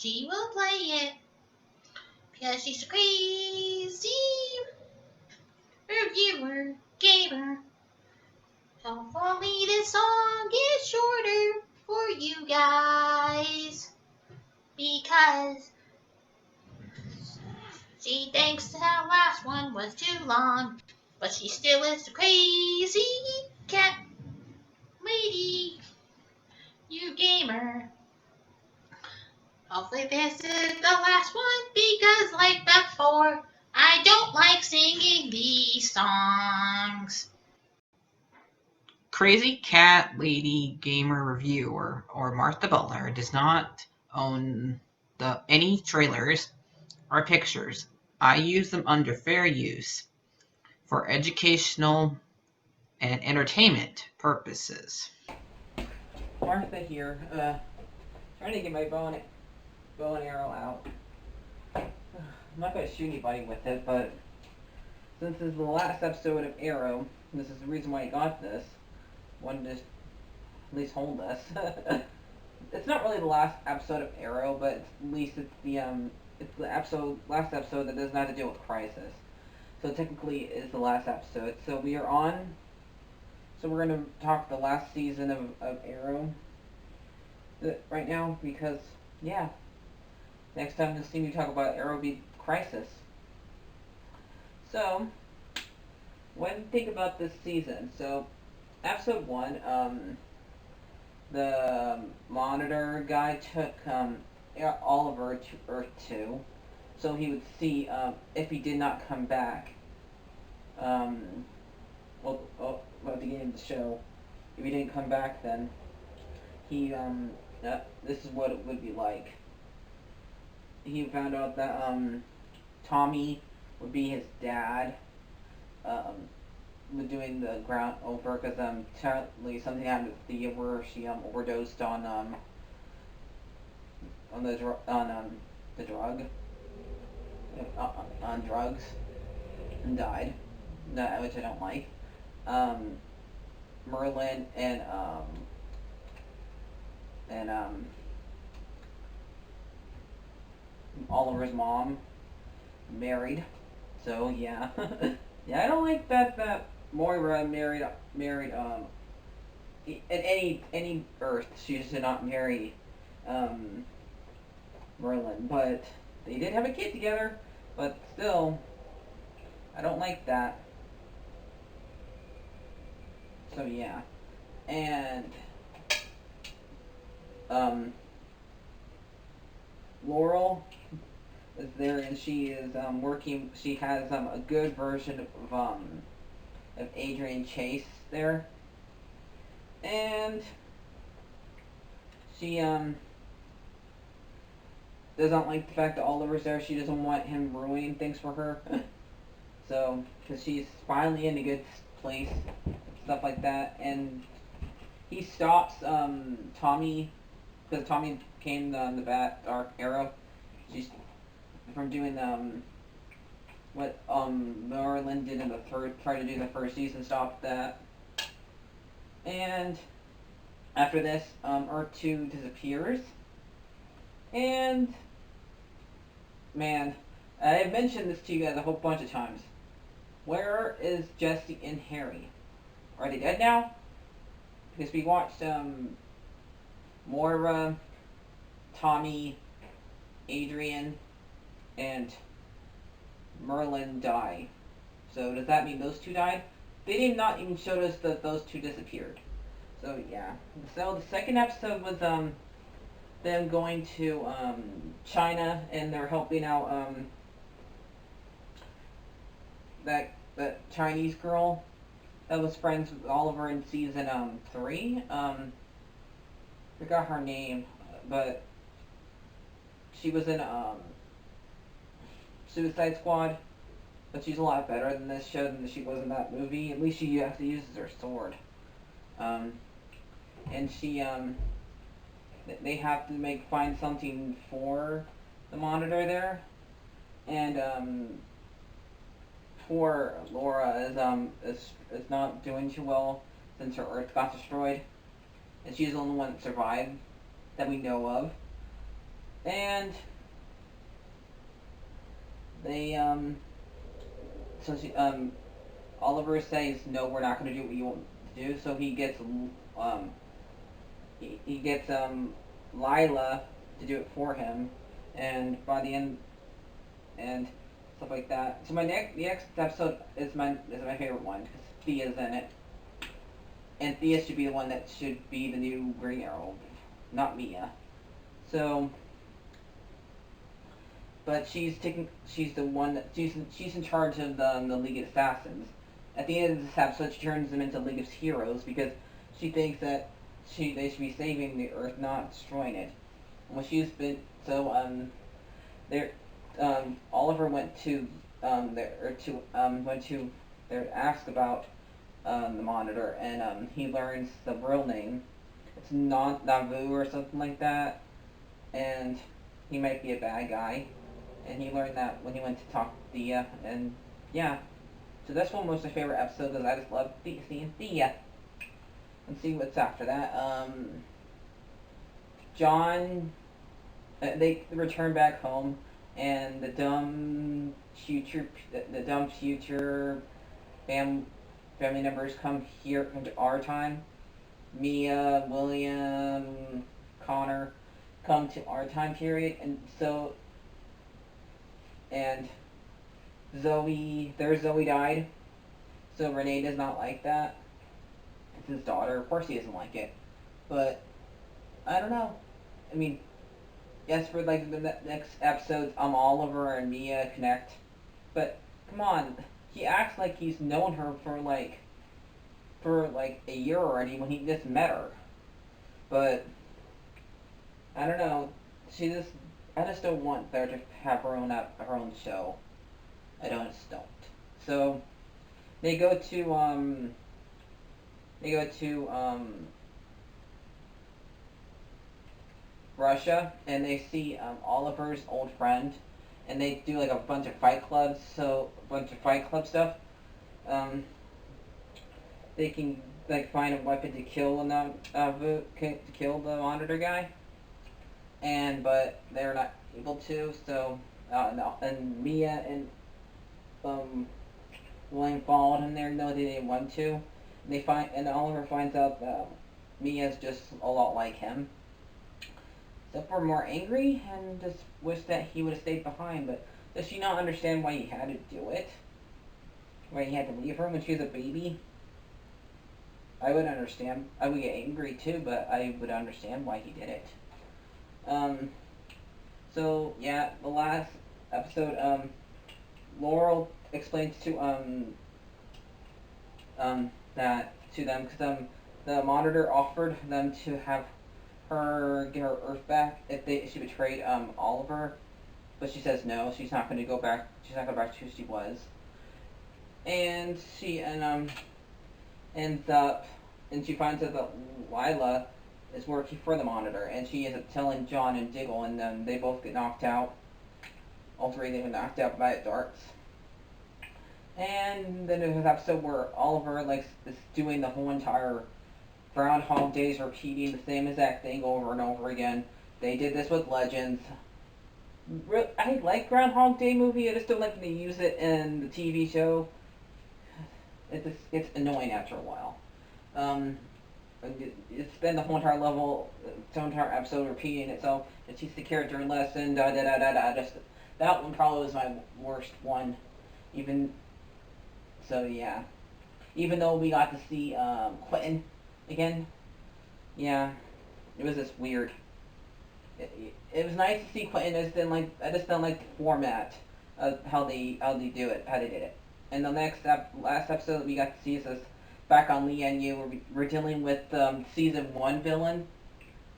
She will play it because she's a crazy reviewer, gamer. Hopefully this song is shorter for you guys because she thinks the last one was too long, but she still is a crazy cat lady, you gamer. Hopefully this is the last one because like before, I don't like singing these songs. Crazy Cat Lady Gamer Reviewer or Martha Butler does not own any trailers or pictures. I use them under fair use for educational and entertainment purposes. Martha here, trying to get my bow and arrow out. I'm not going to shoot anybody with it, but since this is the last episode of Arrow, and this is the reason why I got this, I wanted to at least hold this. It's not really the last episode of Arrow, but at least it's the last episode that doesn't have to deal with Crisis. So technically it is the last episode. So we're going to talk the last season of Arrow right now because, yeah, next time you'll see me talk about Arrow will be Crisis. So, what do you think about this season? So, episode 1, the Monitor guy took Oliver to Earth 2, so he would see if he did not come back. At the beginning of the show, if he didn't come back, then this is what it would be like. He found out that Tommy would be his dad. Doing the ground over because apparently something happened with Thea where she overdosed on the drug on drugs and died. Which I don't like. Merlin and Oliver's mom married. So yeah, yeah, I don't like that Moira married at any Earth. She should not marry Merlin, but they did have a kid together. But still, I don't like that. So yeah, and Laurel is there, and she is working. She has a good version of Adrian Chase there, and she doesn't like the fact that Oliver's there. She doesn't want him ruining things for her. So, because she's finally in a good place, stuff like that, and he stops Tommy, because Tommy came the Dark Arrow. She's from doing what Merlin did in the tried to do in the first season, stopped that. And after this, Earth 2 disappears. And man, I've mentioned this to you guys a whole bunch of times. Where is Jesse and Harry? Are they dead now? Because we watched Moira, Tommy, Adrian, and Merlin die. So does that mean those two died? They did not even show us that those two disappeared. So yeah. So the second episode was them going to China, and they're helping out that Chinese girl that was friends with Oliver in season 3. Forgot her name, but she was in Suicide Squad, but she's a lot better than this show than she was in that movie. At least she actually uses her sword. And she they have to find something for the Monitor there, and poor Laura is not doing too well since her Earth got destroyed, and she's the only one that survived that we know of. And they so she Oliver says no, we're not going to do what you want to do. So um he gets Lila to do it for him, and by the end and stuff like that. So the next episode is my favorite one because Thea's in it, and Thea should be the one that should be the new Green Arrow, not Mia. So, but she's the one that she's in charge of the League of Assassins. At the end of this episode, she turns them into League of Heroes because she thinks that they should be saving the Earth, not destroying it. When she's been there, Oliver went to ask about the Monitor, and he learns the real name. It's not Navu or something like that, and he might be a bad guy. And he learned that when he went to talk to Thea, and yeah. So that's one of my favorite episodes because I just love seeing Thea. And see what's after that. John, they return back home, and the dumb future family members come to our time. Mia, William, Connor come to our time period, and Zoe died, so Renee does not like that. It's his daughter. Of course he doesn't like it, but I don't know. I mean, yes, for like the next episodes, Oliver and Mia connect, but come on, he acts like he's known her for like a year already when he just met her. But I don't know. I just don't want her to have her own show. I just don't. So they go to Russia, and they see Oliver's old friend, and they do like a bunch of Fight Club stuff. They can like find a weapon to kill the Monitor guy, but they're not able to. So and Mia and William followed him there, no, they didn't want to. And Oliver finds out that Mia's just a lot like him. Except we're more angry and just wish that he would have stayed behind. But does she not understand why he had to do it? Why he had to leave her when she was a baby? I would understand. I would get angry too, but I would understand why he did it. So yeah, the last episode, Laurel explains to that to them because the Monitor offered them to have her get her Earth back if she betrayed Oliver, but she says no. She's not going to go back. She's not going to go back to who she was, and she ends up and she finds out that Lila is working for the Monitor, and she ends up telling John and Diggle, and they both get knocked out. All three of them get knocked out by darts. And then there's an episode where Oliver is doing the whole entire Groundhog Days, repeating the same exact thing over and over again. They did this with Legends. I like Groundhog Day movie. I just don't like when they use it in the TV show. It just gets annoying after a while. It's been the whole entire episode repeating itself. It teaches the character a lesson. Just that one probably was my worst one. So yeah, even though we got to see Quentin again, yeah, it was just weird. It was nice to see Quentin. I just didn't like the format of how they did it. And the last episode that we got to see is us back on Lian Yu. We're dealing with season 1 villain.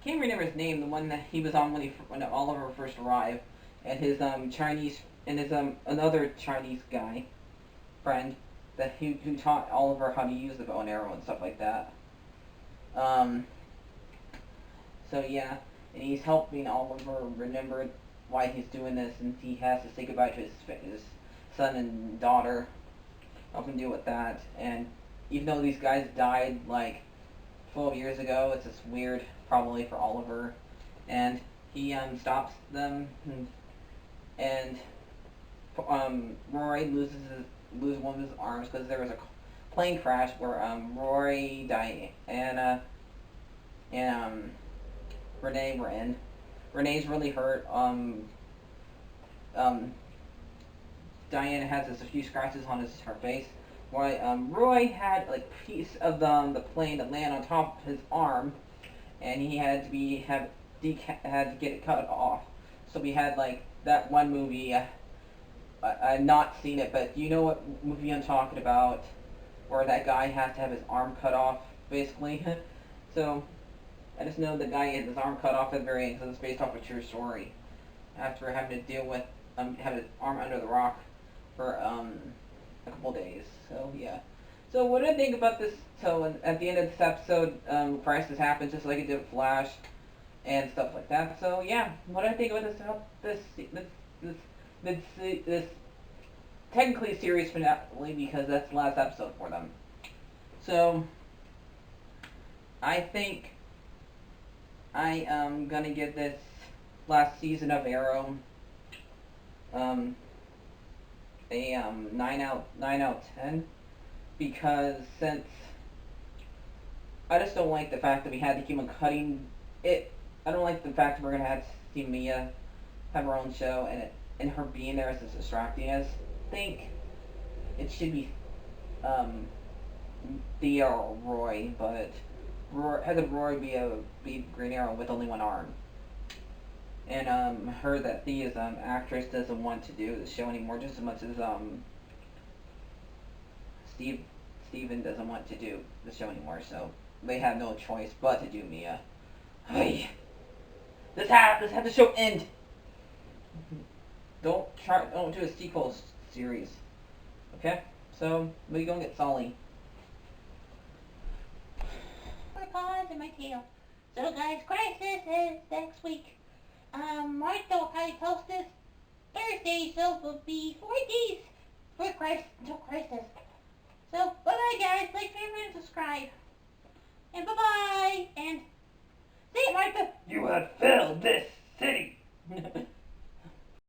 Can't remember his name. The one that he was on when Oliver first arrived, and his Chinese and his another Chinese guy friend that who taught Oliver how to use the bow and arrow and stuff like that. So yeah, and he's helping Oliver remember why he's doing this, and he has to say goodbye to his son and daughter, help him deal with that. And even though these guys died like 12 years ago, it's just weird, probably for Oliver. And he stops them, and Roy loses one of his arms because there was a plane crash where Roy, Diana, and Renee were in. Renee's really hurt. Diana has a few scratches on her face. While Roy had like a piece of the plane that landed on top of his arm, and he had to get it cut off. So we had like that one movie. I've not seen it, but do you know what movie I'm talking about? Where that guy has to have his arm cut off, basically. So I just know the guy had his arm cut off at the very end because it's based off a true story. After having to deal with having his arm under the rock for a couple days. So yeah. So what do I think about this? So at the end of this episode, crisis happens just like it did with Flash and stuff like that. So yeah, what do I think about this technically series finale because that's the last episode for them. So I think I am gonna give this last season of Arrow a 9 out of 10 because since I just don't like the fact that we had to keep on cutting it. I don't like the fact that we're gonna have to see Mia have her own show and her being there is as distracting as. I think it should be Thea or Roy, but had Roy be Green Arrow with only one arm. And heard that Thea's actress doesn't want to do the show anymore just as much as Steven doesn't want to do the show anymore, so they have no choice but to do Mia. Hey, let's have the show end. Don't do a sequel series. Okay? So we gonna get Sully. My paws and my tail. So guys, Crisis is next week. Martha will probably post this Thursday, so it'll be 4 days for Crisis. So bye bye guys, like, favorite, and subscribe. And bye bye, and say it, Martha. You have filled this city.